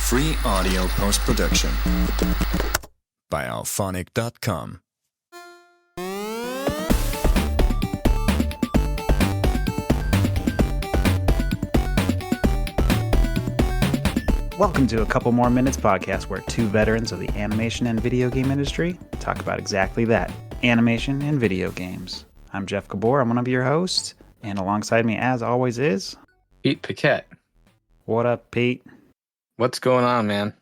Free audio post-production by alphonic.com. Welcome to A Couple More Minutes podcast, where two veterans of the animation and video game industry talk about exactly that, animation and video games. I'm Jeff Gabor, I'm one of your hosts, and alongside me, as always, is... Pete Paquette. What up, Pete? What's going on, man?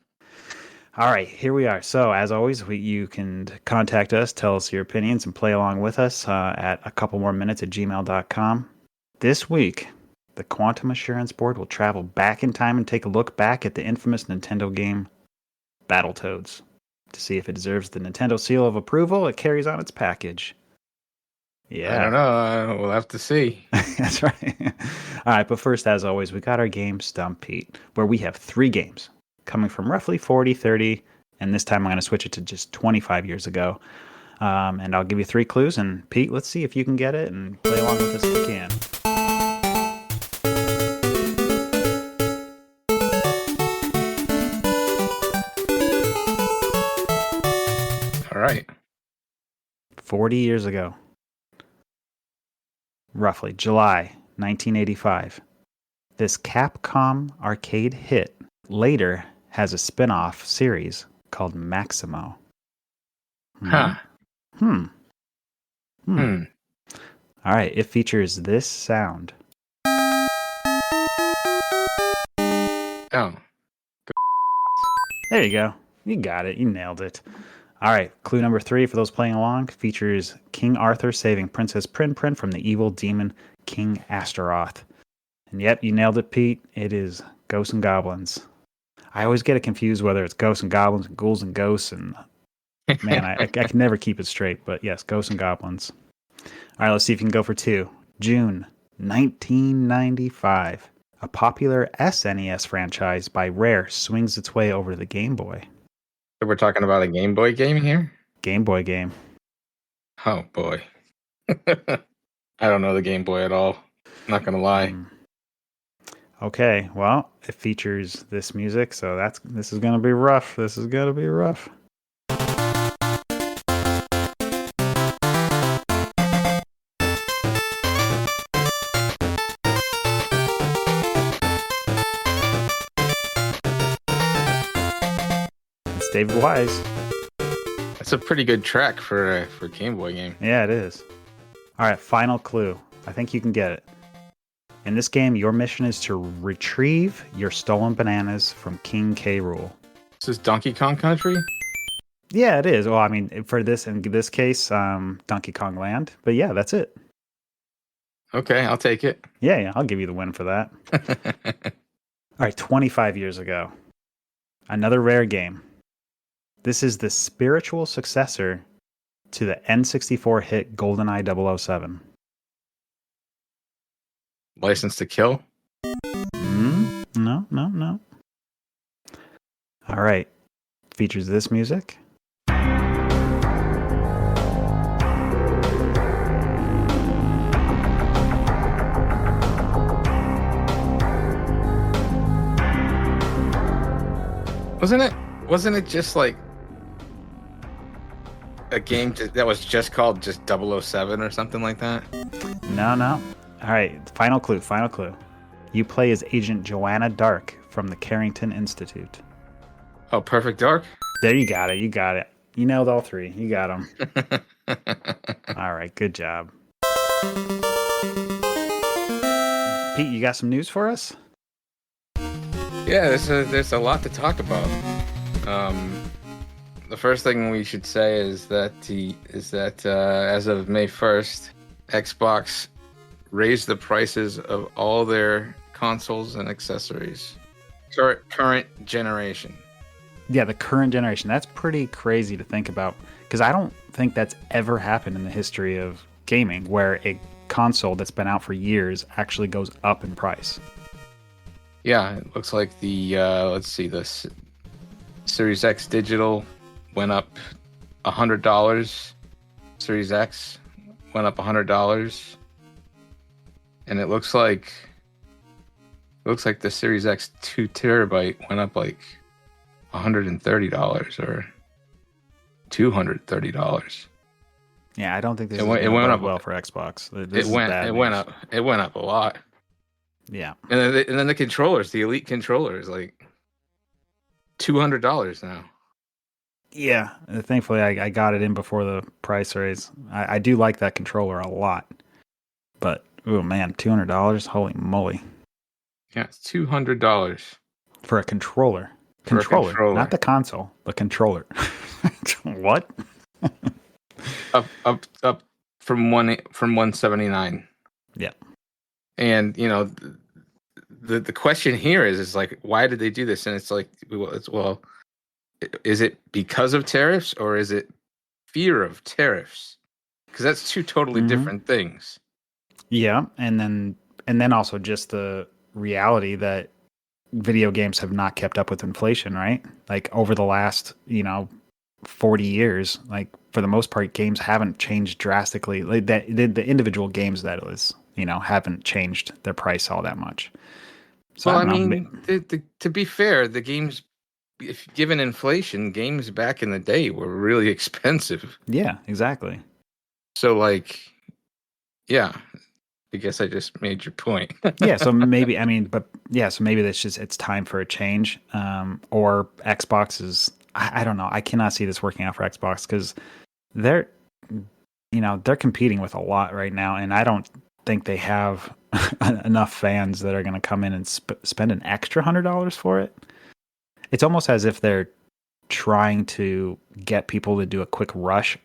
All right, here we are. So, as always, you can contact us, tell us your opinions, and play along with us at acouplemore minutes@gmail.com. This week, the Quantum Assurance Board will travel back in time and take a look back at the infamous Nintendo game Battletoads to see if it deserves the Nintendo seal of approval it carries on its package. Yeah. I don't know. We'll have to see. That's right. All right, but first, as always, we got our game Stump Pete, where we have three games coming from roughly 40, 30, and this time I'm going to switch it to just 25 years ago. And I'll give you three clues, and Pete, let's see if you can get it and play along with us if you can. All right. 40 years ago. Roughly, July 1985. This Capcom arcade hit later has a spin-off series called Maximo. Huh. All right, it features this sound. Oh. There you go. You got it. You nailed it. All right, clue number 3 for those playing along features King Arthur saving Princess Prin Prin from the evil demon King Astaroth. And yep, you nailed it, Pete. It is Ghosts and Goblins. I always get it confused whether it's Ghosts and Goblins and Ghouls and Ghosts, and man, I can never keep it straight. But yes, Ghosts and Goblins. All right, let's see if you can go for 2. June 1995. A popular SNES franchise by Rare swings its way over to the Game Boy. So we're talking about a Game Boy game here? Game Boy game. Oh, boy. I don't know the Game Boy at all. I'm not going to lie. Okay, well, it features this music, so this is going to be rough. This is going to be rough. It's David Wise. That's a pretty good track for a Game Boy game. Yeah, it is. All right, final clue. I think you can get it. In this game, your mission is to retrieve your stolen bananas from King K. Rool. This is Donkey Kong Country? Yeah, it is. Well, I mean, in this case, Donkey Kong Land. But yeah, that's it. Okay, I'll take it. Yeah, I'll give you the win for that. All right, 25 years ago. Another Rare game. This is the spiritual successor to the N64 hit GoldenEye 007. License to Kill? No. All right. Features this music. Wasn't it just like a game that was just called just 007 or something like that? No. All right, final clue. You play as Agent Joanna Dark from the Carrington Institute. Oh, Perfect Dark? There, you got it. You nailed all three. You got them. All right, good job. Pete, you got some news for us? Yeah, there's a lot to talk about. The first thing we should say is that as of May 1st, Xbox raised the prices of all their consoles and accessories. Current generation. Yeah, the current generation. That's pretty crazy to think about, because I don't think that's ever happened in the history of gaming where a console that's been out for years actually goes up in price. Yeah, it looks like the Series X digital went up $100. Series X went up $100. And it looks like the Series X 2 terabyte went up like $130 or $230. Yeah, I don't think this is It going to went bode up. well for Xbox. It This is went bad it news. went up. It went up a lot. Yeah. And then the controllers, the Elite controllers, like $200 now. Yeah. Thankfully, I got it in before the price raise. I do like that controller a lot. But, oh man, $200? Holy moly. Yeah, it's $200 For a controller. for a controller. Not the console, the controller. What? Up from 179. Yeah. And you know, the question here is like, why did they do this? And it's like, well, is it because of tariffs or is it fear of tariffs? Because that's two totally different things. Yeah, and then also just the reality that video games have not kept up with inflation, right? Like over the last, 40 years, like for the most part, games haven't changed drastically. Like that, the individual games that was, haven't changed their price all that much. So Well, I I don't know. mean, to be fair, the games, if given inflation, games back in the day were really expensive. Yeah, exactly. So, like, yeah, I guess I just made your point. Yeah, so maybe so maybe that's just it's time for a change. Or Xbox is I don't know. I cannot see this working out for Xbox because they're they're competing with a lot right now, and I don't think they have enough fans that are going to come in and spend an extra $100 for it. It's almost as if they're trying to get people to do a quick rush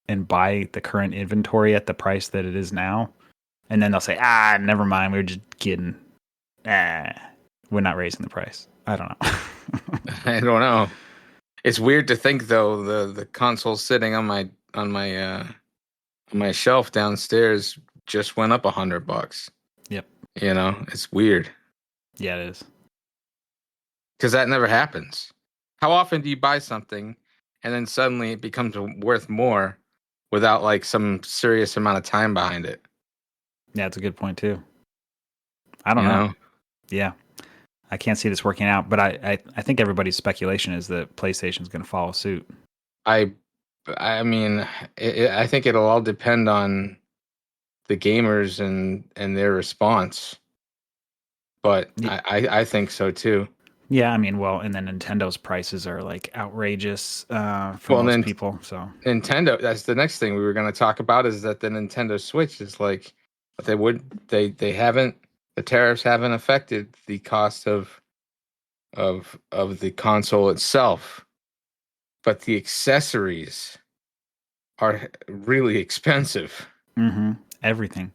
and buy the current inventory at the price that it is now. And then they'll say, never mind. We were just kidding. We're not raising the price. I don't know. I don't know. It's weird to think though, the console sitting on my shelf downstairs just went up $100. Yep. It's weird. Yeah, it is. Because that never happens. How often do you buy something and then suddenly it becomes worth more without like some serious amount of time behind it? Yeah, it's a good point too. I don't know. Yeah. I can't see this working out, but I think everybody's speculation is that PlayStation's going to follow suit. I mean, I think it'll all depend on the gamers and their response. But I think so too. Yeah, I mean, well, and then Nintendo's prices are like outrageous for most people. So Nintendo, that's the next thing we were going to talk about is that the Nintendo Switch is like they haven't, the tariffs haven't affected the cost of the console itself, but the accessories are really expensive. Everything.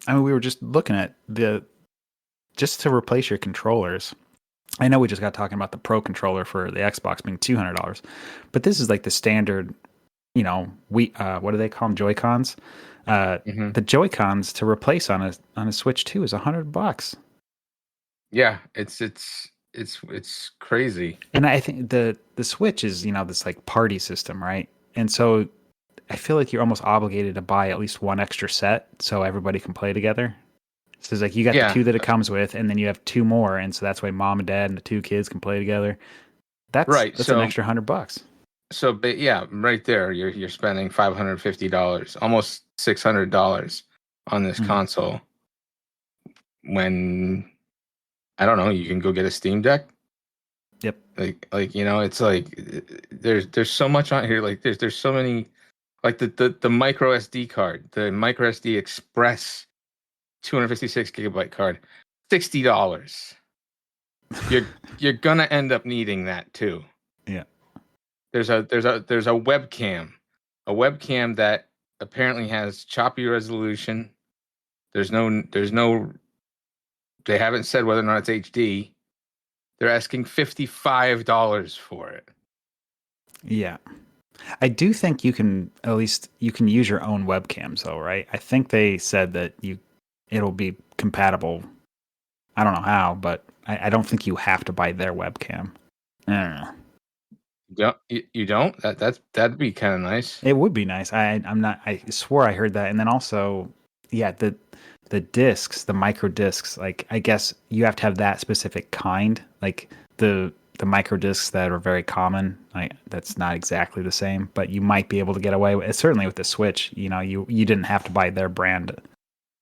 I mean, we were just looking at just to replace your controllers. I know we just got talking about the Pro controller for the Xbox being $200, but this is like the standard, what do they call them? Joy-Cons? The Joy-Cons to replace on a Switch 2 is $100. Yeah, it's crazy. And I think the Switch is, this like party system, right? And so I feel like you're almost obligated to buy at least one extra set so everybody can play together. So it's like you got the two that it comes with, and then you have two more, and so that's why mom and dad and the two kids can play together. That's right. That's an extra $100. So, but yeah, right there, you're spending $550, almost $600 on this console. When I don't know, you can go get a Steam Deck. Yep. Like it's like there's so much on here. Like there's so many, like the micro SD card, the micro SD Express 256 gigabyte card, $60. You're gonna end up needing that too. Yeah. There's a webcam that apparently has choppy resolution. There's no. They haven't said whether or not it's HD. They're asking $55 for it. Yeah. I do think you can use your own webcams though, right? I think they said that it'll be compatible. I don't know how, but I don't think you have to buy their webcam. I don't know. You don't? That'd be kind of nice. It would be nice. I swore I heard that. And then also, yeah, the discs, the micro discs, like I guess you have to have that specific kind. Like the the micro discs that are very common. That's not exactly the same, but you might be able to get away with it. Certainly with the Switch, you didn't have to buy their brand,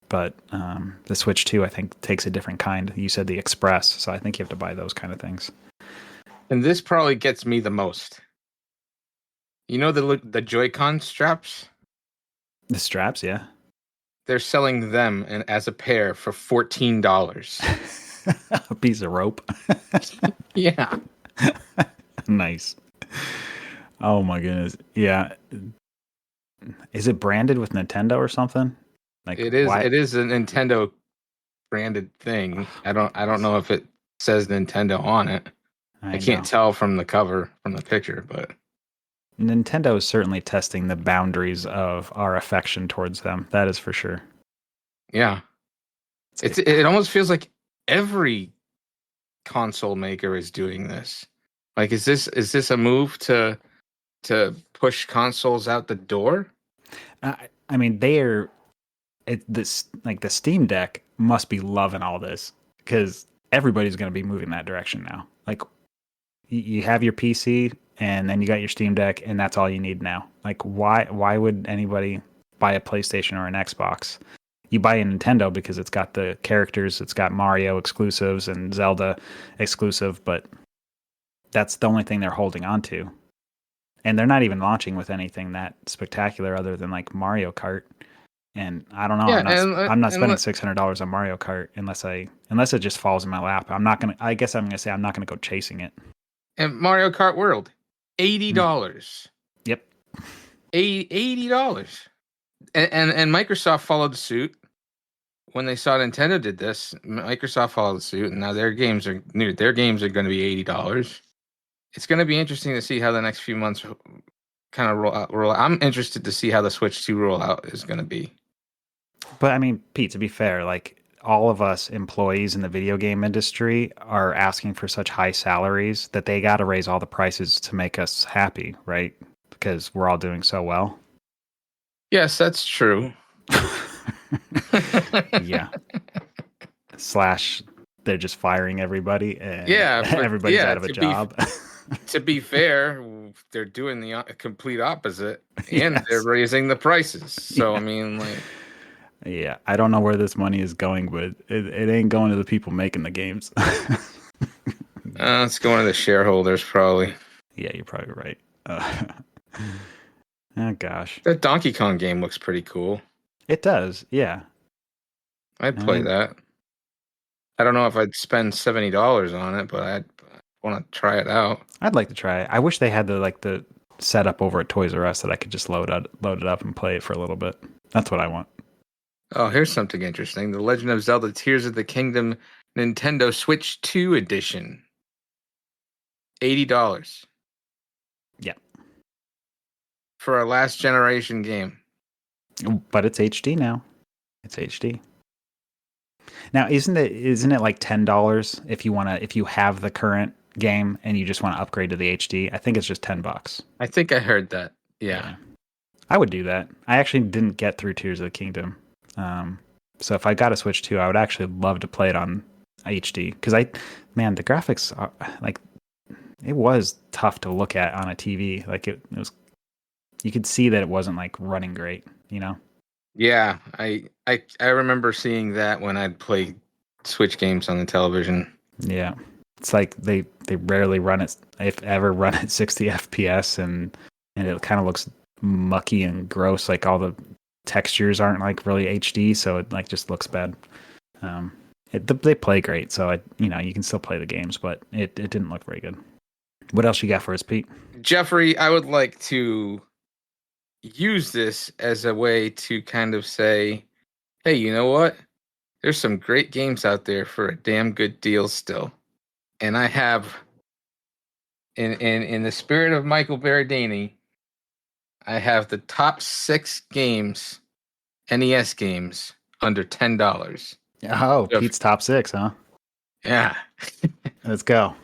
but the Switch 2, I think, takes a different kind. You said the Express, so I think you have to buy those kind of things. And this probably gets me the most. You know the Joy-Con straps? The straps, yeah. They're selling them as a pair for $14. A piece of rope. Yeah. Nice. Oh my goodness. Yeah. Is it branded with Nintendo or something? Like It is. It is a Nintendo branded thing. I don't know if it says Nintendo on it. I can't tell from the cover, from the picture, but Nintendo is certainly testing the boundaries of our affection towards them. That is for sure. Yeah. It almost feels like every console maker is doing this. Like, is this a move to push consoles out the door? I mean, the Steam Deck must be loving all this because everybody's going to be moving that direction now. Like, you have your PC and then you got your Steam Deck, and that's all you need now. Like, why would anybody buy a PlayStation or an Xbox? You buy a Nintendo because it's got the characters, it's got Mario exclusives and Zelda exclusive, but that's the only thing they're holding on to. And they're not even launching with anything that spectacular other than like Mario Kart. And I don't know. Yeah, I'm not spending $600 on Mario Kart unless it just falls in my lap. I guess I'm gonna say I'm not gonna go chasing it. And Mario Kart World, $80. Yep. $80. And Microsoft followed suit. When they saw Nintendo did this, Microsoft followed suit, and now their games are going to be $80. It's going to be interesting to see how the next few months kind of roll out. I'm interested to see how the Switch 2 rollout is going to be. But I mean, Pete, to be fair, like all of us employees in the video game industry are asking for such high salaries that they got to raise all the prices to make us happy, right? Because we're all doing so well. Yes, that's true. Yeah. / they're just firing everybody and everybody's out of a job. To be fair, they're doing the complete opposite, and they're raising the prices. So, I mean, like... Yeah, I don't know where this money is going, but it ain't going to the people making the games. It's going to the shareholders, probably. Yeah, you're probably right. Oh, gosh. That Donkey Kong game looks pretty cool. It does, yeah. I'd play that. I don't know if I'd spend $70 on it, but I'd want to try it out. I'd like to try it. I wish they had the setup over at Toys R Us that I could just load it up and play it for a little bit. That's what I want. Oh, here's something interesting. The Legend of Zelda Tears of the Kingdom Nintendo Switch 2 edition. $80. Yeah. For a last generation game. But it's HD now. It's HD. Now, isn't it like $10 if you have the current game and you just want to upgrade to the HD? I think it's just $10. I think I heard that. Yeah. I would do that. I actually didn't get through Tears of the Kingdom. So if I got a Switch 2, I would actually love to play it on HD because the graphics are like, it was tough to look at on a TV. Like it was, you could see that it wasn't like running great, you know? Yeah, I remember seeing that when I'd play Switch games on the television. Yeah, it's like they rarely run it, if ever, run at 60 FPS, and it kind of looks mucky and gross. Like all the textures aren't like really HD, so it like just looks bad. They play great, so you can still play the games, but it didn't look very good. What else you got for us, Pete? Jeffrey, I would like to use this as a way to kind of say, hey, you know what? There's some great games out there for a damn good deal still. And I have, in the spirit of Michael Berardini, I have the top 6 games, NES games, under $10. Oh, Pete's top 6, huh? Yeah. Let's go.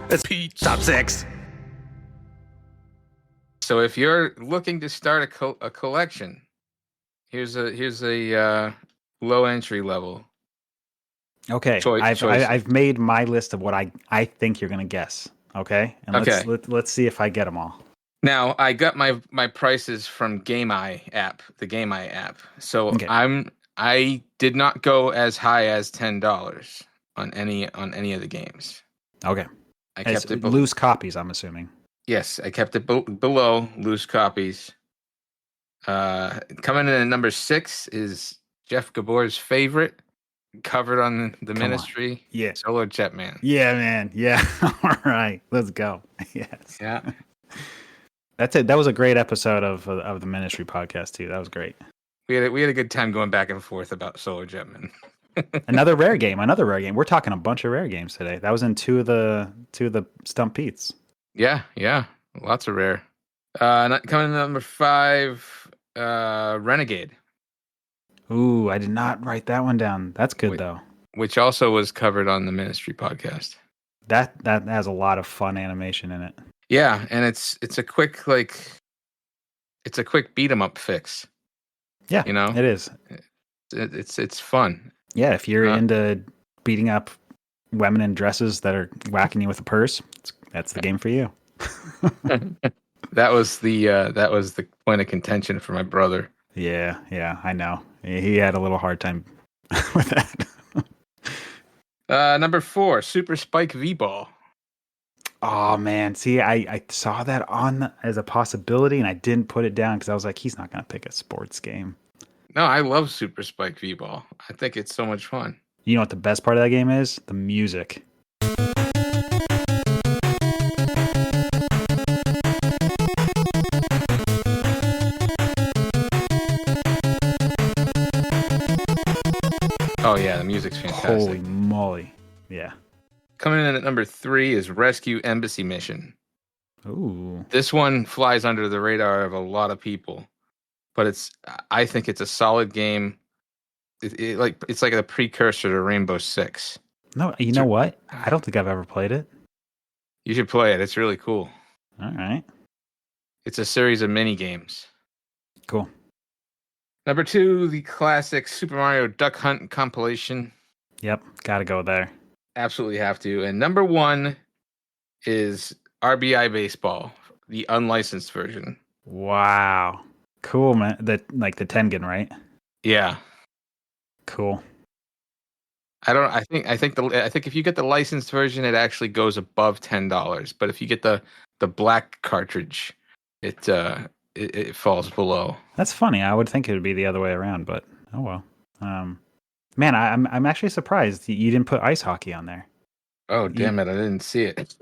It's Pete's top 6. So if you're looking to start a collection Here's a low entry level Okay, choice. I've made my list of what I think you're gonna guess. Okay, and Okay. let's see if I get them all. Now I got my prices from GameEye app, the GameEye app. So Okay. I did not go as high as $10 on any of the games. Okay. I As kept it loose copies, I'm assuming. Yes, I kept it below loose copies. Coming in at number 6 is Jeff Gabor's favorite, covered on the Come on. Ministry. Yeah. Solar Jetman. Yeah, man. Yeah. All right. Let's go. Yes. Yeah. That's it. That was a great episode of the Ministry podcast too. That was great. We had a good time going back and forth about Solar Jetman. Another rare game. We're talking a bunch of rare games today. That was in two of the Stump Pete's. Yeah. Lots of rare. Coming in at number 5, Renegade. Ooh, I did not write that one down. That's good though. Which also was covered on the Ministry podcast. That has a lot of fun animation in it. Yeah, and it's a quick beat 'em up fix. Yeah, it is. It's fun. Yeah, if you're into beating up women in dresses that are whacking you with a purse, that's the game for you. That was the point of contention for my brother. Yeah, I know. He had a little hard time with that. Number 4, Super Spike V-Ball. Oh man, see, I saw that on as a possibility, and I didn't put it down because I was like, he's not gonna pick a sports game. No, I love Super Spike V-Ball. I think it's so much fun. You know what the best part of that game is? The music. Oh yeah, the music's fantastic. Holy moly. Yeah. Coming in at number 3 is Rescue Embassy Mission. Ooh. This one flies under the radar of a lot of people, but I think it's a solid game. It's like a precursor to Rainbow Six. No, you know what? I don't think I've ever played it. You should play it. It's really cool. All right. It's a series of mini games. Cool. Number 2, the classic Super Mario Duck Hunt compilation. Yep, gotta go there. Absolutely have to. And number 1 is RBI Baseball, the unlicensed version. Wow. Cool, man. The Tengen, right? Yeah. Cool. I think if you get the licensed version, it actually goes above $10. But if you get the black cartridge, it falls below. That's funny. I would think it would be the other way around, but oh well. Man, I'm actually surprised you didn't put ice hockey on there. Oh damn it! I didn't see it.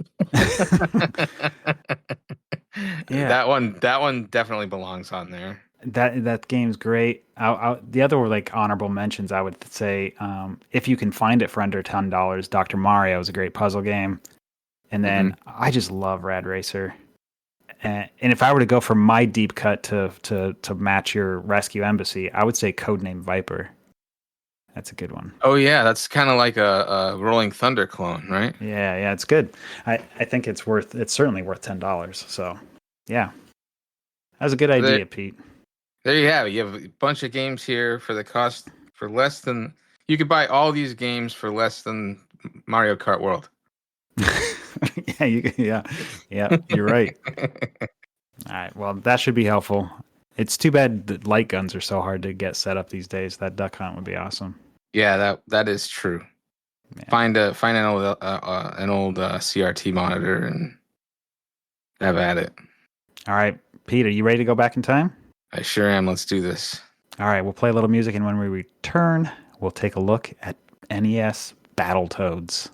Yeah, that one definitely belongs on there. That game's great. The other honorable mentions, I would say, if you can find it for under $10, Dr. Mario is a great puzzle game, and then I just love Rad Racer. And if I were to go for my deep cut to match your Rescue Embassy, I would say Codename Viper. That's a good one. Oh yeah, that's kind of like a Rolling Thunder clone, right? Yeah, it's good. I think it's certainly worth $10. So yeah, that was a good idea, Pete. There you have it. You have a bunch of games here for less than you could buy all these games for less than Mario Kart World. Yeah, you're right. All right, well, that should be helpful. It's too bad that light guns are so hard to get set up these days. That duck hunt would be awesome. Yeah, that is true. Yeah. Find an old CRT monitor and have at it. All right, Pete, are you ready to go back in time? I sure am. Let's do this. All right, we'll play a little music, and when we return, we'll take a look at NES Battletoads.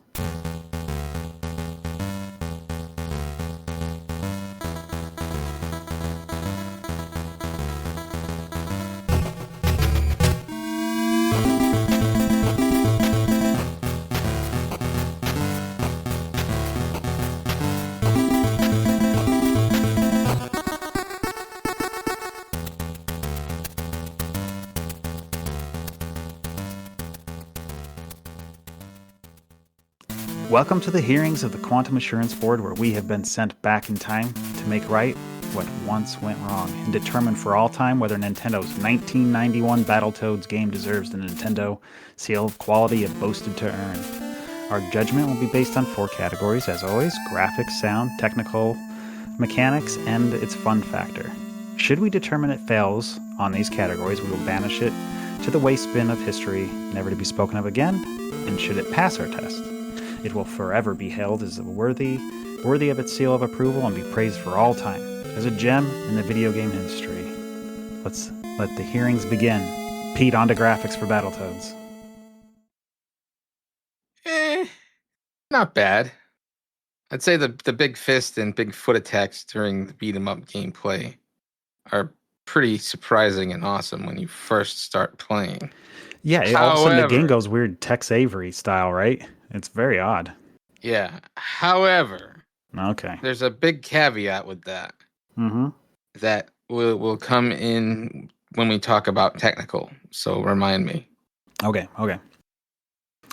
Welcome to the hearings of the Quantum Assurance Board, where we have been sent back in time to make right what once went wrong and determine for all time whether Nintendo's 1991 Battletoads game deserves the Nintendo seal of quality it boasted to earn. Our judgment will be based on 4 categories, as always: graphics, sound, technical mechanics, and its fun factor. Should we determine it fails on these categories, we will banish it to the waste bin of history, never to be spoken of again, and should it pass our test, it will forever be hailed as worthy of its seal of approval and be praised for all time as a gem in the video game industry. Let's let the hearings begin. Pete, on to graphics for Battletoads. Not bad. I'd say the big fist and big foot attacks during the beat 'em up gameplay are pretty surprising and awesome when you first start playing. Yeah, all of a sudden the game goes weird Tex Avery style, right? It's very odd. Yeah. However, okay, there's a big caveat with that. Mm-hmm. That will come in when we talk about technical. So remind me. Okay.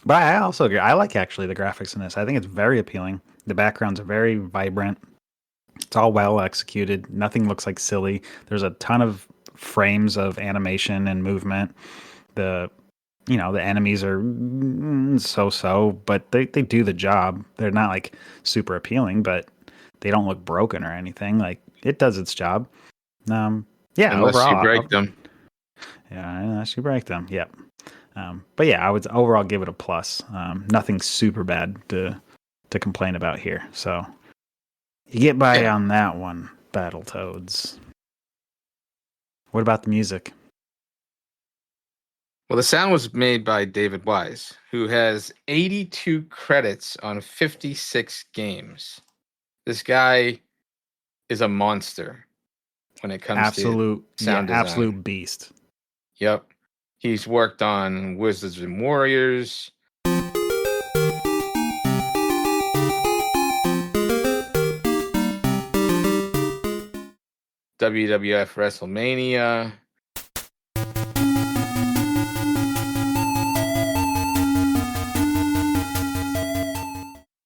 But I also agree. I like actually the graphics in this. I think it's very appealing. The backgrounds are very vibrant. It's all well executed. Nothing looks like silly. There's a ton of frames of animation and movement. The enemies are so, but they do the job. They're not like super appealing, but they don't look broken or anything. Like, it does its job. Yeah, unless overall, you break them. Yeah, unless you break them. Yep. But yeah, I would overall give it a plus. Nothing super bad to complain about here. So you get by on that one, Battletoads. What about the music? Well, the sound was made by David Wise, who has 82 credits on 56 games. This guy is a monster when it comes to sound design. Absolute beast. Yep. He's worked on Wizards and Warriors. WWF WrestleMania.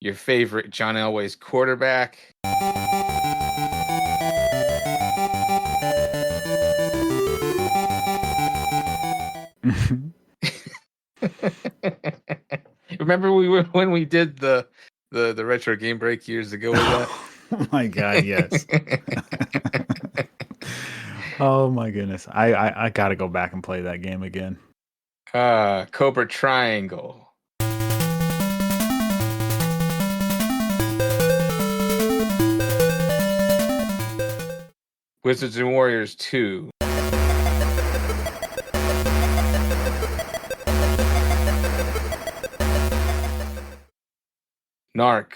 Your favorite John Elway's quarterback. Remember when we did the retro game break years ago with that? Oh my god, yes. Oh my goodness. I gotta go back and play that game again. Cobra Triangle. Wizards and Warriors 2. Narc.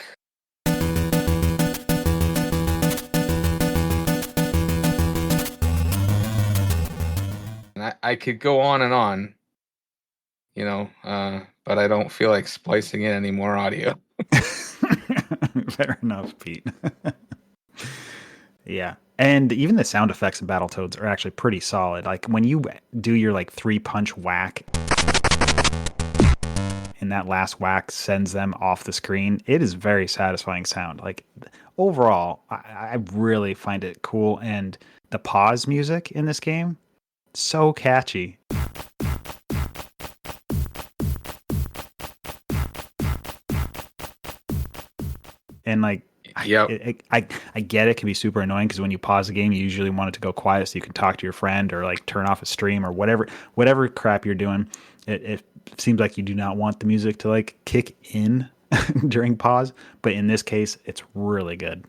And I could go on and on, but I don't feel like splicing in any more audio. Fair enough, Pete. Yeah. And even the sound effects in Battletoads are actually pretty solid. Like when you do your 3-punch whack and that last whack sends them off the screen, it is very satisfying sound. Like overall, I really find it cool. And the pause music in this game, so catchy. And yep. I get it can be super annoying because when you pause the game, you usually want it to go quiet so you can talk to your friend or turn off a stream or whatever crap you're doing. It seems like you do not want the music to kick in during pause, but in this case, it's really good.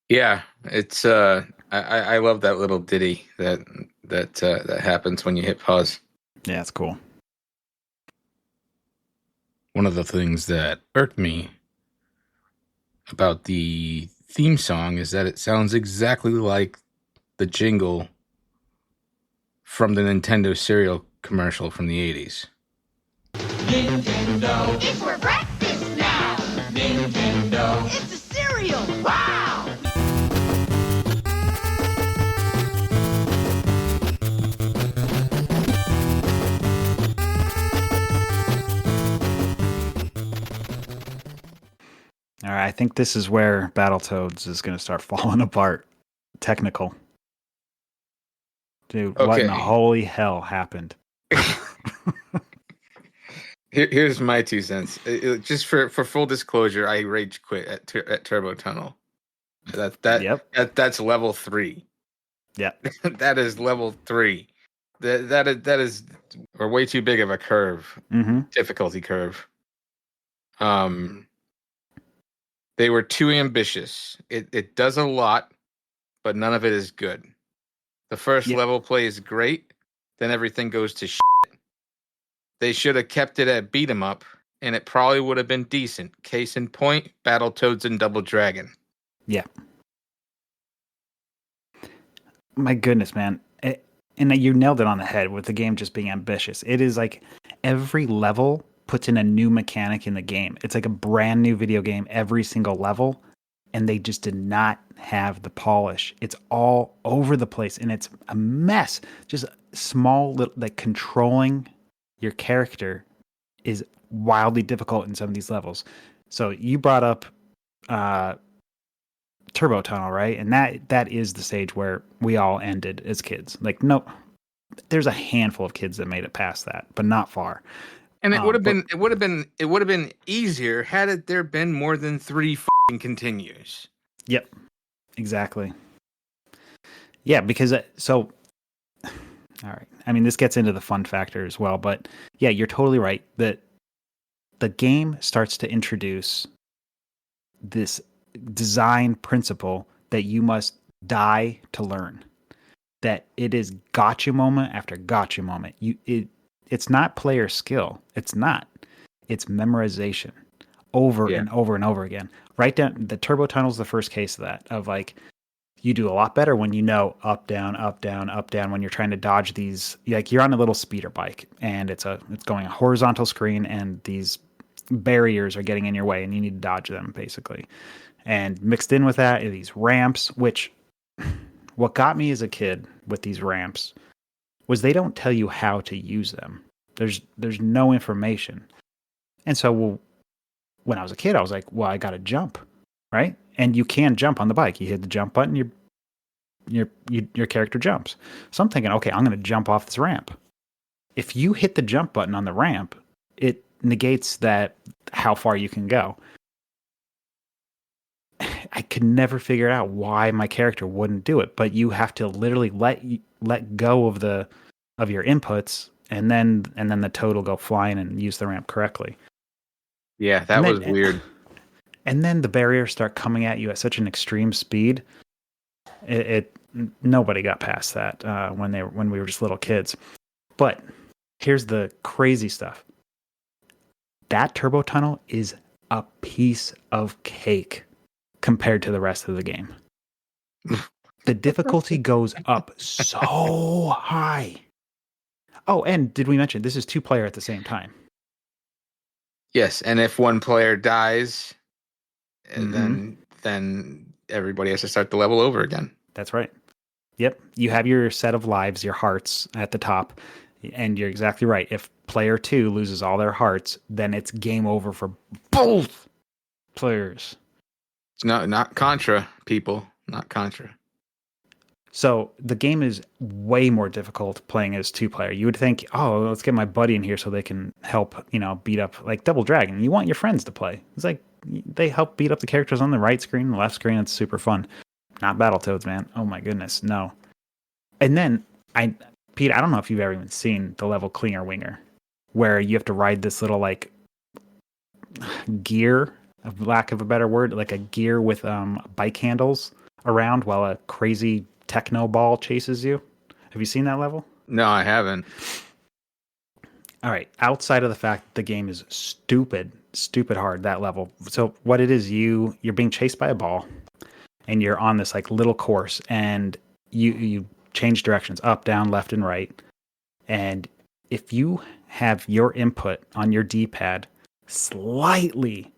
Yeah, it's I love that little ditty that happens when you hit pause. Yeah, it's cool. One of the things that irked me about the theme song is that it sounds exactly like the jingle from the Nintendo cereal commercial from the 80s. Nintendo, it's for breakfast now. Nintendo, it's a cereal. Wow! All right, I think this is where Battletoads is going to start falling apart. Technical. Dude, what in the Okay. holy hell happened? Here's my 2 cents. Just for full disclosure, I rage quit at Turbo Tunnel. Yep. That's level 3. Yeah. That is level 3. That is or way too big of a curve, Mm-hmm. difficulty curve. They were too ambitious. It does a lot, but none of it is good. The first Yep. level play is great, then everything goes to shit. They should have kept it at beat 'em up, and it probably would have been decent. Case in point, Battletoads and Double Dragon. Yeah. My goodness, man. And you nailed it on the head with the game just being ambitious. It is like every level puts in a new mechanic in the game. It's like a brand new video game every single level, and they just did not have the polish. It's all over the place, and it's a mess. Just small little, like, controlling your character is wildly difficult in some of these levels. So you brought up Turbo Tunnel, right? And that is the stage where we all ended as kids. Like, no, there's a handful of kids that made it past that, but not far. And it would have been easier had there been more than 3 continues. Yep, exactly. Yeah, because all right. I mean, this gets into the fun factor as well, but yeah, you're totally right that the game starts to introduce this design principle that you must die to learn. That it is gotcha moment after gotcha moment. It's not player skill. It's not. It's memorization over and over and over again. Right down the Turbo Tunnel is the first case of that. Of like, you do a lot better when you know up, down, up, down, up, down. When you're trying to dodge these, like you're on a little speeder bike and it's going a horizontal screen and these barriers are getting in your way and you need to dodge them basically. And mixed in with that are these ramps, which what got me as a kid with these ramps was they don't tell you how to use them. There's no information. And so when I was a kid, I was like, well, I got to jump, right? And you can jump on the bike. You hit the jump button, your character jumps. So I'm thinking, okay, I'm going to jump off this ramp. If you hit the jump button on the ramp, it negates that how far you can go. I could never figure out why my character wouldn't do it, but you have to literally let go of your inputs, and then the toad will go flying and use the ramp correctly. Yeah, that was weird. And then the barriers start coming at you at such an extreme speed. Nobody got past that when we were just little kids. But here's the crazy stuff. That Turbo Tunnel is a piece of cake compared to the rest of the game. The difficulty goes up so high. Oh, and did we mention this is 2-player at the same time? Yes, and if one player dies, then everybody has to start the level over again. That's right. Yep. You have your set of lives, your hearts at the top, and you're exactly right. If player 2 loses all their hearts, then it's game over for both players. It's not Contra, people. Not Contra. So the game is way more difficult playing as 2-player. You would think, oh, let's get my buddy in here so they can help, beat up like Double Dragon. You want your friends to play. It's like they help beat up the characters on the right screen, the left screen. It's super fun. Not Battletoads, man. Oh my goodness, no. And then Pete, I don't know if you've ever even seen the level Clinger Winger, where you have to ride this little like gear, of lack of a better word, like a gear with bike handles around while a crazy techno ball chases you. Have you seen that level? No, I haven't. All right. Outside of the fact the game is stupid hard, that level. So what it is, you're being chased by a ball and you're on this like little course and you change directions up, down, left, and right. And if you have your input on your D-pad slightly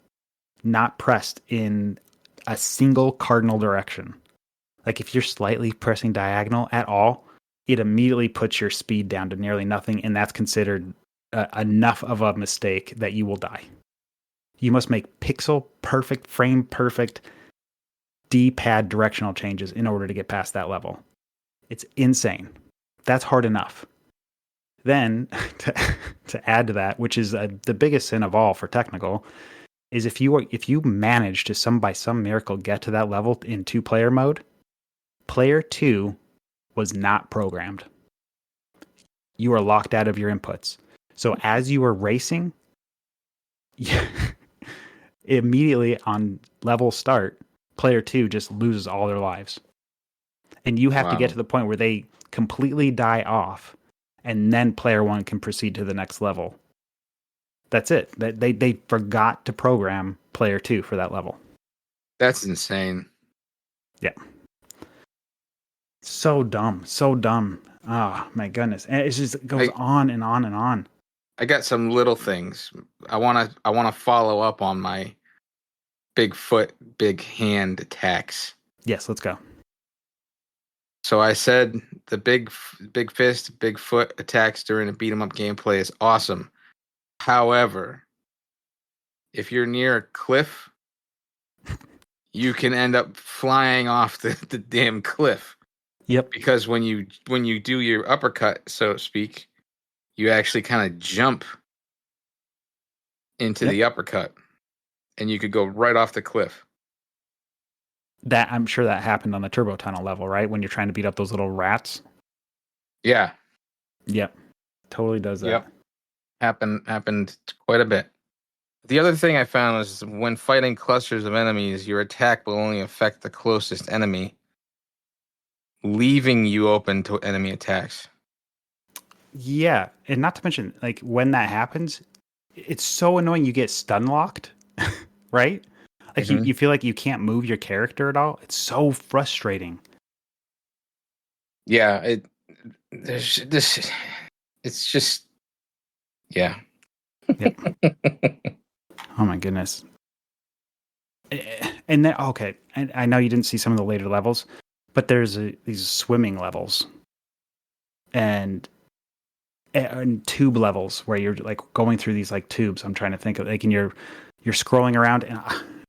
not pressed in a single cardinal direction, like if you're slightly pressing diagonal at all, it immediately puts your speed down to nearly nothing, and that's considered enough of a mistake that you will die. You must make pixel perfect, frame perfect D-pad directional changes in order to get past that level. It's insane. That's hard enough. Then, to add to that, which is the biggest sin of all for technical, is if you manage to by some miracle get to that level in 2-player mode, player 2 was not programmed. You are locked out of your inputs. So as you are racing, immediately on level start, player 2 just loses all their lives. And you have to get to the point where they completely die off, and then player 1 can proceed to the next level. That's it. They forgot to program player 2 for that level. That's insane. Yeah. So dumb. So dumb. Oh, my goodness. And it just goes on and on and on. I got some little things. I wanna follow up on my big foot, big hand attacks. Yes, let's go. So I said the big fist, big foot attacks during a beat 'em up gameplay is awesome. However, if you're near a cliff, you can end up flying off the damn cliff. Yep. Because when you do your uppercut, so to speak, you actually kind of jump into the uppercut, and you could go right off the cliff. That I'm sure that happened on the turbo tunnel level, right? When you're trying to beat up those little rats. Yeah. Yep. Totally does that. Yep. Happened quite a bit. The other thing I found was when fighting clusters of enemies, your attack will only affect the closest enemy, leaving you open to enemy attacks. Yeah, and not to mention, like, when that happens, it's so annoying you get stun locked, right? Like, you feel like you can't move your character at all. It's so frustrating. Yeah, it's just, yeah. Yep. Oh my goodness. And then, okay, I know you didn't see some of the later levels, but there's these swimming levels and tube levels where you're like going through these like tubes. I'm trying to think of like, and you're scrolling around, and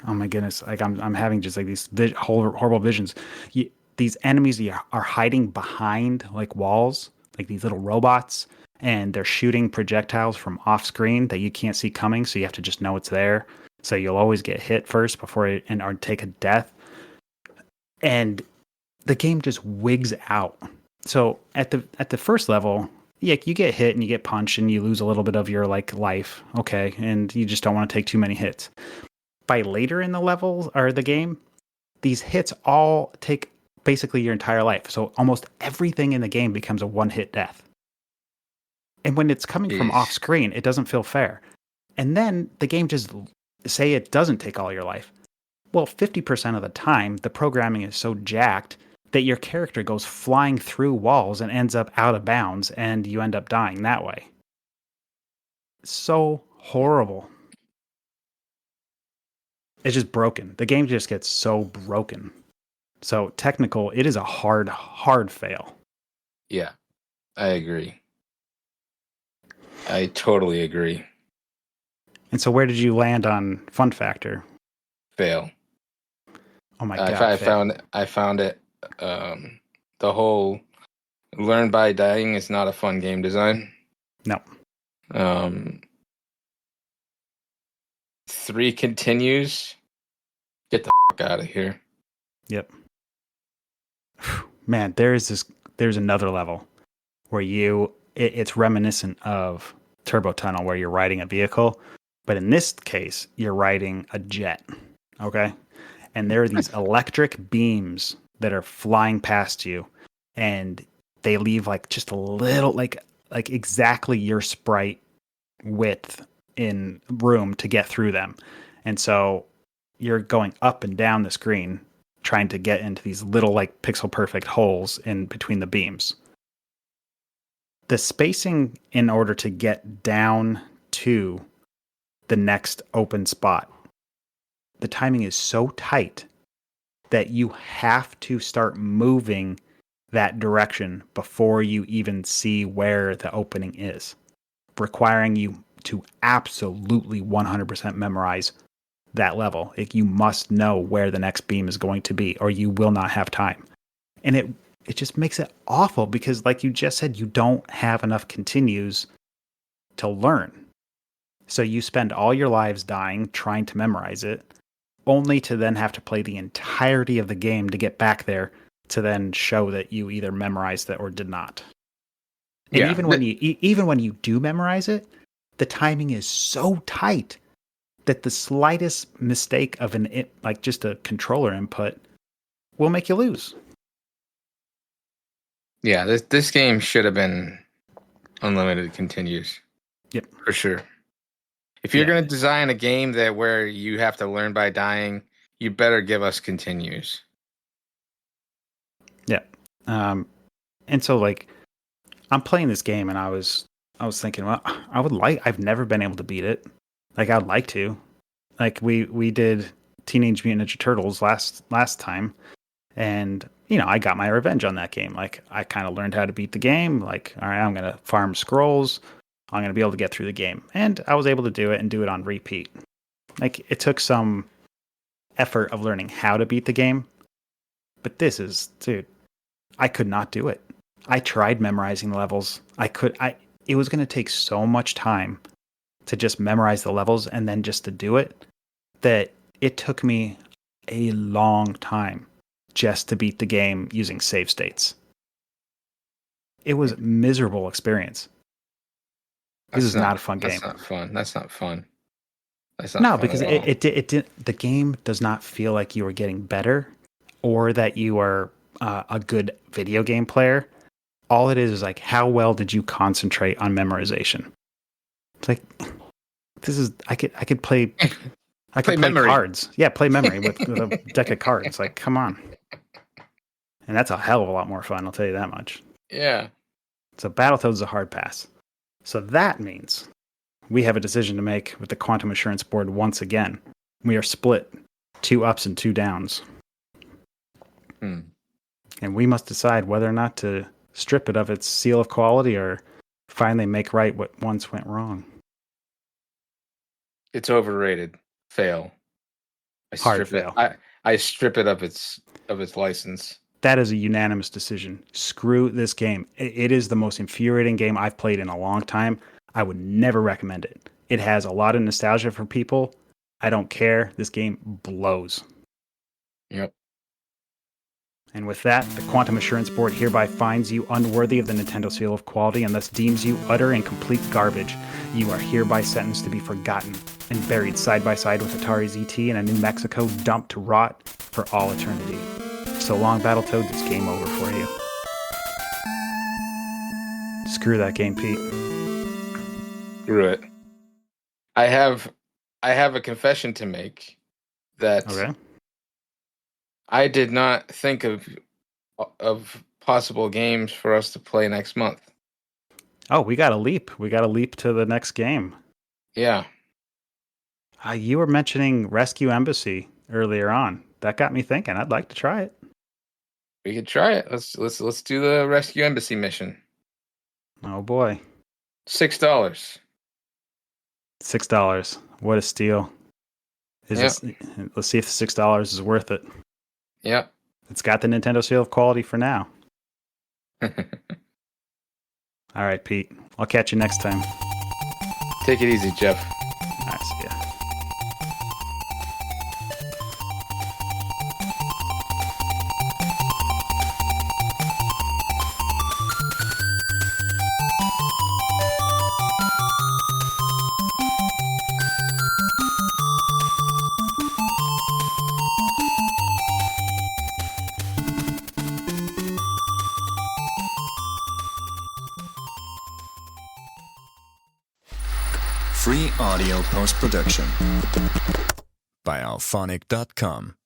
oh my goodness, like I'm having just like these horrible visions. These enemies are hiding behind like walls, like these little robots, and they're shooting projectiles from off screen that you can't see coming, so you have to just know it's there. So you'll always get hit first before or take a death. And the game just wigs out. So at the first level, yeah, you get hit and you get punched and you lose a little bit of your like life, okay, and you just don't want to take too many hits. By later in the level or the game, these hits all take basically your entire life. So almost everything in the game becomes a one-hit death. And when it's coming from off screen, it doesn't feel fair. And then the game just say it doesn't take all your life. Well, 50% of the time, the programming is so jacked that your character goes flying through walls and ends up out of bounds, and you end up dying that way. So horrible. It's just broken. The game just gets so broken. So technical, it is a hard fail. Yeah, I agree. I totally agree. And so where did you land on fun factor? Fail. Oh my God. I found it. The whole learn by dying is not a fun game design. No. 3 continues. Get the fuck out of here. Yep. Man, there's another level where it's reminiscent of Turbo Tunnel where you're riding a vehicle, but in this case, you're riding a jet. Okay? And there are these electric beams that are flying past you, and they leave like just a little like exactly your sprite width in room to get through them. And so you're going up and down the screen trying to get into these little like pixel perfect holes in between the beams. The spacing in order to get down to the next open spot, the timing is so tight that you have to start moving that direction before you even see where the opening is, requiring you to absolutely 100% memorize that level. Like, you must know where the next beam is going to be, or you will not have time. And it just makes it awful because, like you just said, you don't have enough continues to learn. So you spend all your lives dying trying to memorize it, only to then have to play the entirety of the game to get back there to then show that you either memorized it or did not. And Yeah, even when you do memorize it, the timing is so tight that the slightest mistake of like just a controller input will make you lose. Yeah, this game should have been unlimited continues. Yep. For sure. If you're going to design a game where you have to learn by dying, you better give us continues. Yeah. And so, like, I'm playing this game and I was thinking, well, I've never been able to beat it. Like, I'd like to. Like, we did Teenage Mutant Ninja Turtles last time, and I got my revenge on that game. Like, I kind of learned how to beat the game. Like, all right, I'm gonna farm scrolls. I'm gonna be able to get through the game, and I was able to do it and do it on repeat. Like, it took some effort of learning how to beat the game, but dude, I could not do it. I tried memorizing the levels. It was gonna take so much time to just memorize the levels and then just to do it, that it took me a long time just to beat the game using save states. It was a miserable experience. This is not a fun game. That's not fun. That's not fun. No, because the game does not feel like you are getting better or that you are a good video game player. All it is like, how well did you concentrate on memorization? It's like, I could play memory cards. Yeah, play memory with a deck of cards. Like, come on. And that's a hell of a lot more fun, I'll tell you that much. Yeah. So Battletoads is a hard pass. So that means we have a decision to make with the Quantum Assurance board once again. We are split 2 ups and 2 downs. And we must decide whether or not to strip it of its seal of quality or finally make right what once went wrong. It's overrated. Fail. Hard fail. I strip it of its license. That is a unanimous decision. Screw this game. It is the most infuriating game I've played in a long time. I would never recommend it. It has a lot of nostalgia for people. I don't care. This game blows. Yep. And with that, the Quantum Assurance Board hereby finds you unworthy of the Nintendo seal of quality and thus deems you utter and complete garbage. You are hereby sentenced to be forgotten and buried side by side with Atari ZT in a New Mexico dump to rot for all eternity. So long, Battletoads, it's game over for you. Screw that game, Pete. Screw it. I have a confession to make that I did not think of possible games for us to play next month. Oh, we got to leap. We got to leap to the next game. Yeah. You were mentioning Rescue Embassy earlier on. That got me thinking. I'd like to try it. We could try it. Let's do the Rescue Embassy mission. Oh boy. $6. $6. What a steal. Let's see if the $6 is worth it. Yep. It's got the Nintendo seal of quality for now. All right, Pete. I'll catch you next time. Take it easy, Jeff. All right, see ya. Free audio post-production by alphonic.com.